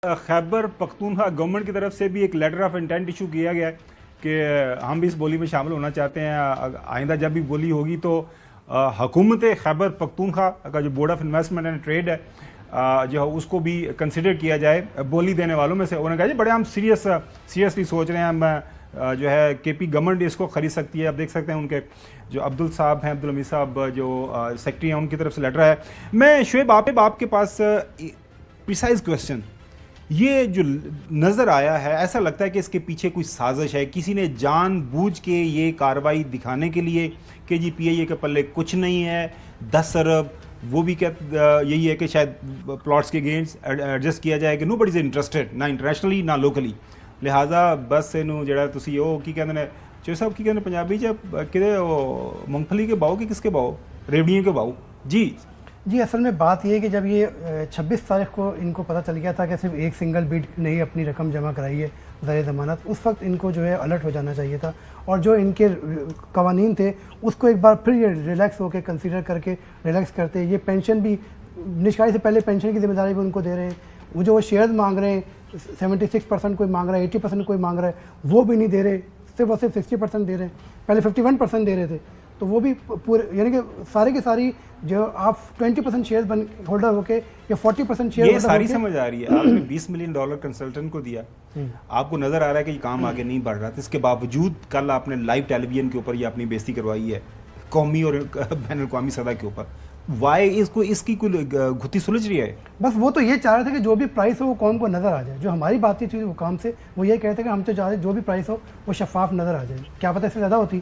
Khyber Pakhtunkhwa government کی طرف سے بھی ایک لیٹر آف انٹینٹ ایشو کیا گیا ہے کہ ہم بھی اس بولی میں شامل ہونا چاہتے ہیں. آئندہ جب بھی بولی ہوگی تو حکومت خیبر پختونخوا کا جو board of investment and trade ہے جو اس کو بھی کنسیڈر کیا جائے بولی دینے والوں میں سے. انہوں نے کہا جی بڑے ہم سیریسلی سوچ رہے ہیں, ہم جو ہے کے پی گورنمنٹ اس کو خرید سکتی ہے. اب دیکھ سکتے ہیں ان کے جو عبدال صاحب ہیں, عبدالحمید صاحب جو سیکٹری ہیں, ان کی طرف سے لیٹر ہے. میں شعیب آپ کے پاس پریسائز کویسچن, یہ جو نظر آیا ہے ایسا لگتا ہے کہ اس کے پیچھے کوئی سازش ہے, کسی نے جان بوجھ کے یہ کاروائی دکھانے کے لیے کہ جی پی آئی اے کے پلے کچھ نہیں ہے, 10 ارب وہ بھی یہی ہے کہ شاید پلاٹس کے گینز ایڈجسٹ کیا جائے کہ نو بڈی از انٹرسٹڈ نہ انٹرنیشنلی نہ لوکلی, لہٰذا بس اینو جڑا تسی وہ کی کہتے ہیں چوہے صاحب کی کہتے ہیں پنجابی کہ مونگ پھلی کے باؤ کہ کس کے باؤ, ریوڑیوں کے باؤ. جی اصل میں بات یہ ہے کہ جب یہ 26 تاریخ کو ان کو پتہ چل گیا تھا کہ صرف ایک سنگل بیڈ نے ہی اپنی رقم جمع کرائی ہے زیر ضمانت, اس وقت ان کو جو ہے الرٹ ہو جانا چاہیے تھا, اور جو ان کے قوانین تھے اس کو ایک بار پھر یہ ریلیکس ہو کے کنسیڈر کر کے ریلیکس کرتے. یہ پینشن بھی نشکاری سے پہلے پینشن کی ذمہ داری بھی ان کو دے رہے ہیں, وہ جو شیئرز مانگ رہے ہیں 76% کوئی مانگ رہا ہے, 80% کوئی مانگ رہا ہے, وہ بھی نہیں دے رہے, صرف اور صرف 60% دے رہے ہیں, پہلے 51% دے رہے تھے. تو وہ بھی پورے یعنی کہ سارے کے ساری جو آپ 20% شیئر ہولڈر ہو کے یا 40% شیئر یہ ساری سمجھ آ رہی ہے. آپ نے $20 ملین کنسلٹنٹ کو دیا, آپ کو نظر آ رہا ہے کہ یہ کام آگے نہیں بڑھ رہا تھا, اس کے باوجود کل آپ نے لائیو ٹیلی ویژن کے اوپر یہ اپنی بےزتی کروائی ہے قومی اور بین الاقوامی سطح کے اوپر. وائی اس کی کوئی گھتی سلجھ رہی ہے؟ بس وہ تو یہ چاہ رہے تھے کہ جو بھی پرائس ہو وہ قوم کو نظر آ جائے. جو ہماری بات تھی حکام سے وہ یہ کہتے ہیں کہ ہم تو چاہ رہے ہیں جو بھی پرائس ہو وہ شفاف نظر آ جائے. کیا پتہ اس سے زیادہ ہوتی,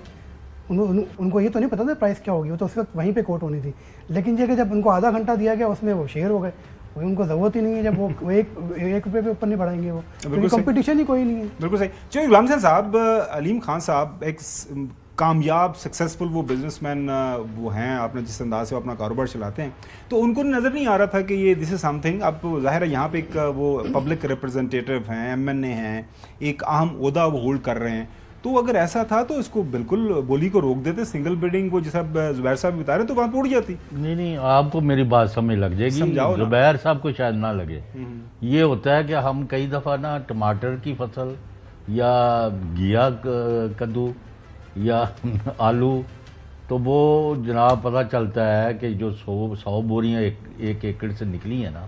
ان کو یہ تو نہیں پتا تھا پرائس کیا ہوگی, وہ تو اس وقت وہیں پہ کوٹ ہونی تھی. لیکن یہ کہ جب ان کو آدھا گھنٹہ دیا گیا اس میں وہ شیئر ہو گئے, ان کو ضرورت ہی نہیں ہے, جب وہ ایک روپے پہ اوپر نہیں بڑھائیں گے, وہ کمپٹیشن ہی کوئی نہیں ہے. بالکل صحیح. چلو غلام حسین صاحب, علیم خان صاحب ایک کامیاب سکسیزفل وہ بزنس مین وہ ہیں, آپ نے جس انداز سے وہ اپنا کاروبار چلاتے ہیں, تو ان کو نظر نہیں آ رہا تھا کہ یہ دس از سم تھنگ. اب ظاہر ہے یہاں پہ ایک وہ پبلک ریپرزنٹیٹیو ہیں, ایم این اے ہیں, ایک اہم عہدہ وہ ہولڈ کر رہے ہیں, تو اگر ایسا تھا تو اس کو بالکل بولی کو روک دیتے, سنگل بیڈنگ کو جیسا زبیر صاحب بتا رہے ہیں تو وہاں پوڑ جاتی. نہیں آپ کو میری بات سمجھ لگ جائے گی, زبیر صاحب کو شاید نہ لگے. یہ ہوتا ہے کہ ہم کئی دفعہ نا ٹماٹر کی فصل یا گھیا کدو یا آلو, تو وہ جناب پتہ چلتا ہے کہ جو 100 بوریاں ایک ایکڑ سے نکلی ہیں نا,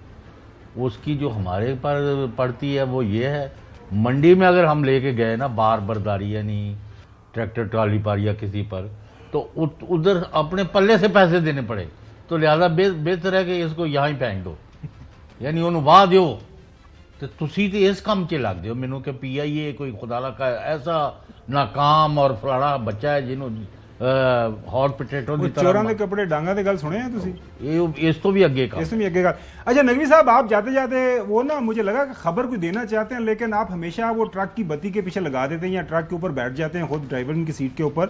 اس کی جو ہمارے پر پڑتی ہے وہ یہ ہے, منڈی میں اگر ہم لے کے گئے نا بار برداری یعنی ٹریکٹر ٹرالی پر یا کسی پر, تو ادھر اپنے پلے سے پیسے دینے پڑے, تو لہذا بہتر ہے کہ اس کو یہاں ہی پھینک دو, یعنی انہوں واہ دیو تو تسی تو اس کام کے لگ دیو مینوں کہ پی آئی اے کوئی خدا کا ایسا ناکام اور فلانا بچہ ہے جنہوں ہاٹ پوٹیٹو دی طرح چوراں دے کپڑے ڈانگاں دے گل سنے ہیں تسی, اس تو بھی اگے کا. اچھا نقوی صاحب, آپ جاتے جاتے وہ نا مجھے لگا کہ خبر کوئی دینا چاہتے ہیں, لیکن آپ ہمیشہ وہ ٹرک کی بتی کے پیچھے لگا دیتے ہیں یا ٹرک کے اوپر بیٹھ جاتے ہیں خود ڈرائیور کی سیٹ کے اوپر.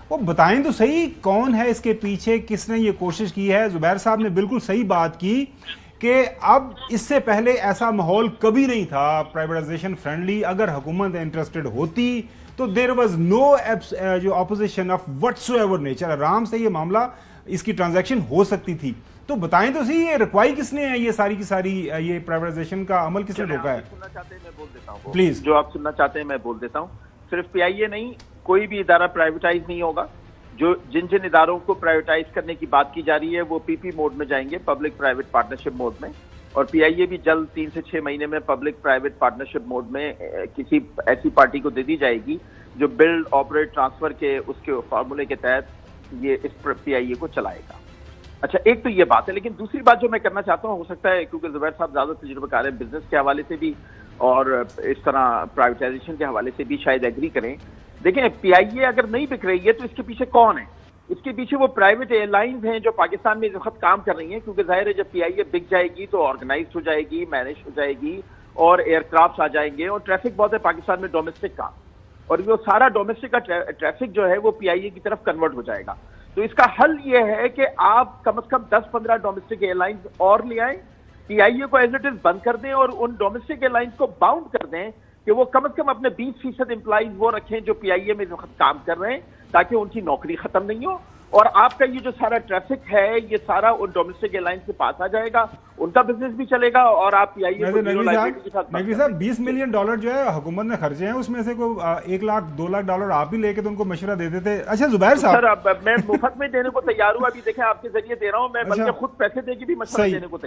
وہ بتائیں تو صحیح کون ہے اس کے پیچھے, کس نے یہ کوشش کی ہے؟ زبیر صاحب نے بالکل صحیح بات کی کہ اب اس سے پہلے ایسا ماحول کبھی نہیں تھا پرائیویٹائزیشن فرینڈلی. اگر حکومت انٹرسٹڈ ہوتی تو دیر واز نو جو opposition of what's ever nature, آرام سے یہ معاملہ اس کی ٹرانزیکشن ہو سکتی تھی. تو بتائیں تو صحیح یہ رکوائی کس نے ہے, یہ ساری کی ساری یہ پرائیویٹائزیشن کا عمل کس نے روکا ہے؟ پلیز جو آپ سننا چاہتے ہیں میں بول دیتا ہوں. صرف پی آئی اے نہیں, کوئی بھی ادارہ پرائیویٹائز نہیں ہوگا. جن اداروں کو پرائیویٹائز کرنے کی بات کی جا رہی ہے وہ پی پی موڈ میں جائیں گے, پبلک پرائیویٹ پارٹنرشپ موڈ میں, اور پی آئی اے بھی جلد 3 سے 6 مہینے میں پبلک پرائیویٹ پارٹنرشپ موڈ میں کسی ایسی پارٹی کو دے دی جائے گی جو بلڈ آپریٹ ٹرانسفر کے اس کے فارمولے کے تحت یہ اس پی آئی اے کو چلائے گا. اچھا ایک تو یہ بات ہے, لیکن دوسری بات جو میں کرنا چاہتا ہوں, ہو سکتا ہے کیونکہ زبیر صاحب زیادہ تجربہ کار ہیں بزنس کے حوالے سے بھی اور اس طرح پرائیویٹائزیشن کے حوالے سے بھی, شاید ایگری کریں. دیکھیں پی آئی اے اگر نہیں بک رہی ہے تو اس کے پیچھے کون ہے؟ اس کے پیچھے وہ پرائیویٹ ایئر لائنز ہیں جو پاکستان میں اس وقت کام کر رہی ہیں, کیونکہ ظاہر ہے جب پی آئی اے بک جائے گی تو آرگنائزڈ ہو جائے گی, مینج ہو جائے گی, اور ایئر کرافٹس آ جائیں گے, اور ٹریفک بہت ہے پاکستان میں ڈومیسٹک کا, اور وہ سارا ڈومیسٹک کا ٹریفک جو ہے وہ پی آئی اے کی طرف کنورٹ ہو جائے گا. تو اس کا حل یہ ہے کہ آپ کم از کم 10-15 ڈومیسٹک ایئر لائنز اور لے آئیں, پی آئی اے کو ایز اٹ از بند کر دیں, اور ان ڈومیسٹک ایئر لائنز کو باؤنڈ کر دیں کہ وہ کم از کم اپنے 20% امپلائیز وہ رکھیں جو پی آئی اے میں اس وقت کام کر رہے ہیں, تاکہ ان کی نوکری ختم نہیں ہو, اور آپ کا یہ جو سارا ٹریفک ہے یہ سارا ان ڈومیسٹک ایئر لائن کے پاس آ جائے گا, ان کا بزنس بھی چلے گا, اور آپ پی آئی اے نقوی صاحب $20 ملین جو ہے حکومت نے خرچے ہیں, اس میں سے کوئی $1 لاکھ $2 لاکھ آپ بھی لے کے تو ان کو مشورہ دیتے تھے. اچھا زبیر صاحب, سر میں مفت میں دینے کو تیار ہوں, ابھی دیکھیں آپ کے ذریعے دے رہا ہوں میں, بلکہ خود پیسے دے کے بھی مشورہ دینے کو تیار.